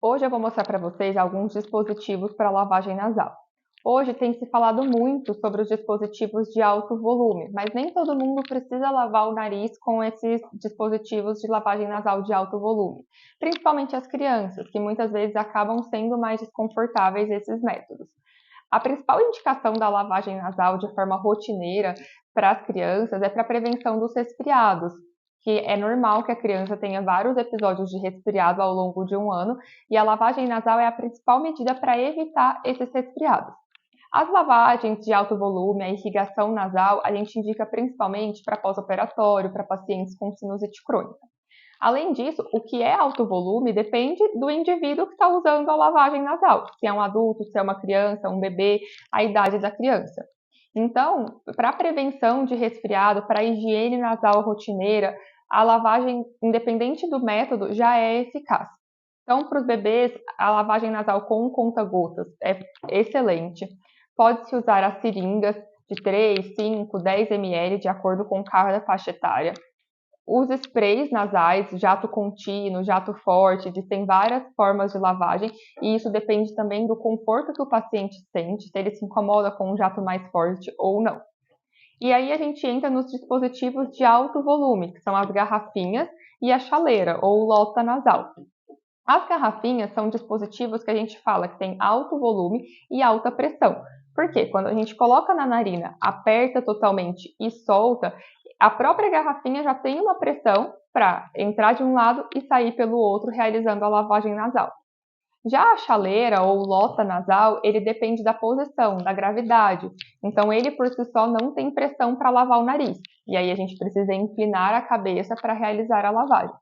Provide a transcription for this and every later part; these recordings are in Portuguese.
Hoje eu vou mostrar para vocês alguns dispositivos para lavagem nasal. Hoje tem se falado muito sobre os dispositivos de alto volume, mas nem todo mundo precisa lavar o nariz com esses dispositivos de lavagem nasal de alto volume, principalmente as crianças, que muitas vezes acabam sendo mais desconfortáveis esses métodos. A principal indicação da lavagem nasal de forma rotineira para as crianças é para a prevenção dos resfriados, que é normal que a criança tenha vários episódios de resfriado ao longo de um ano, e a lavagem nasal é a principal medida para evitar esses resfriados. As lavagens de alto volume, a irrigação nasal, a gente indica principalmente para pós-operatório, para pacientes com sinusite crônica. Além disso, o que é alto volume depende do indivíduo que está usando a lavagem nasal, se é um adulto, se é uma criança, um bebê, a idade da criança. Então, para prevenção de resfriado, para higiene nasal rotineira, a lavagem, independente do método, já é eficaz. Então, para os bebês, a lavagem nasal com conta-gotas é excelente. Pode-se usar as seringas de 3, 5, 10 ml, de acordo com cada faixa etária. Os sprays nasais, jato contínuo, jato forte, existem várias formas de lavagem e isso depende também do conforto que o paciente sente, se ele se incomoda com um jato mais forte ou não. E aí a gente entra nos dispositivos de alto volume, que são as garrafinhas e a chaleira, ou lota nasal. As garrafinhas são dispositivos que a gente fala que tem alto volume e alta pressão. Porque quando a gente coloca na narina, aperta totalmente e solta, a própria garrafinha já tem uma pressão para entrar de um lado e sair pelo outro, realizando a lavagem nasal. Já a chaleira ou lota nasal, ele depende da posição, da gravidade. Então, ele por si só não tem pressão para lavar o nariz. E aí a gente precisa inclinar a cabeça para realizar a lavagem.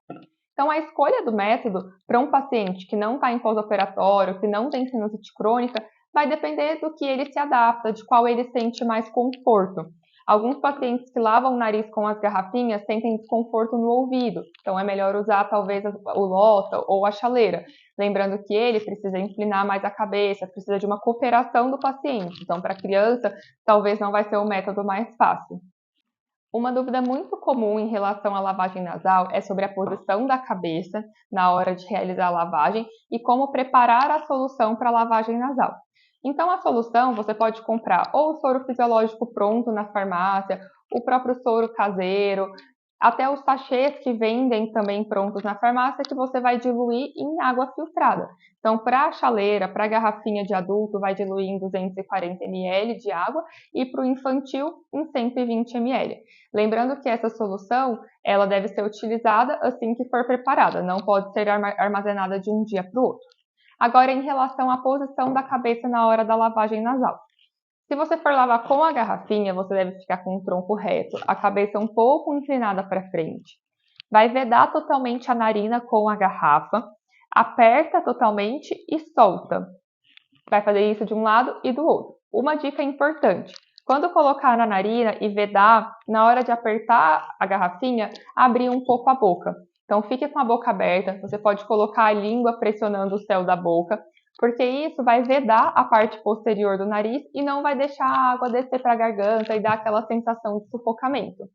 Então, a escolha do método para um paciente que não está em pós-operatório, que não tem sinusite crônica, vai depender do que ele se adapta, de qual ele sente mais conforto. Alguns pacientes que lavam o nariz com as garrafinhas sentem desconforto no ouvido, então é melhor usar talvez o lota ou a chaleira. Lembrando que ele precisa inclinar mais a cabeça, precisa de uma cooperação do paciente. Então, para a criança, talvez não vai ser o método mais fácil. Uma dúvida muito comum em relação à lavagem nasal é sobre a posição da cabeça na hora de realizar a lavagem e como preparar a solução para a lavagem nasal. Então, a solução você pode comprar ou o soro fisiológico pronto na farmácia, o próprio soro caseiro, até os sachês que vendem também prontos na farmácia que você vai diluir em água filtrada. Então, para a chaleira, para a garrafinha de adulto, vai diluir em 240 ml de água e para o infantil em 120 ml. Lembrando que essa solução ela deve ser utilizada assim que for preparada, não pode ser armazenada de um dia para o outro. Agora, em relação à posição da cabeça na hora da lavagem nasal. Se você for lavar com a garrafinha, você deve ficar com o tronco reto, a cabeça um pouco inclinada para frente. Vai vedar totalmente a narina com a garrafa, aperta totalmente e solta. Vai fazer isso de um lado e do outro. Uma dica importante: quando colocar na narina e vedar, na hora de apertar a garrafinha, abrir um pouco a boca. Então fique com a boca aberta, você pode colocar a língua pressionando o céu da boca, porque isso vai vedar a parte posterior do nariz e não vai deixar a água descer para a garganta e dar aquela sensação de sufocamento.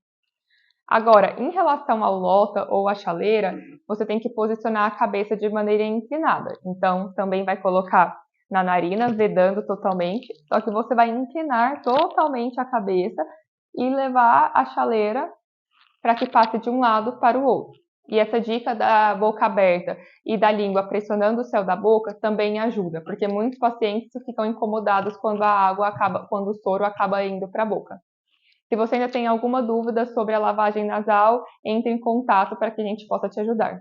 Agora, em relação ao lota ou à chaleira, você tem que posicionar a cabeça de maneira inclinada. Então, também vai colocar na narina, vedando totalmente, só que você vai inclinar totalmente a cabeça e levar a chaleira para que passe de um lado para o outro. E essa dica da boca aberta e da língua pressionando o céu da boca também ajuda, porque muitos pacientes ficam incomodados quando a água acaba, quando o soro acaba indo para a boca. Se você ainda tem alguma dúvida sobre a lavagem nasal, entre em contato para que a gente possa te ajudar.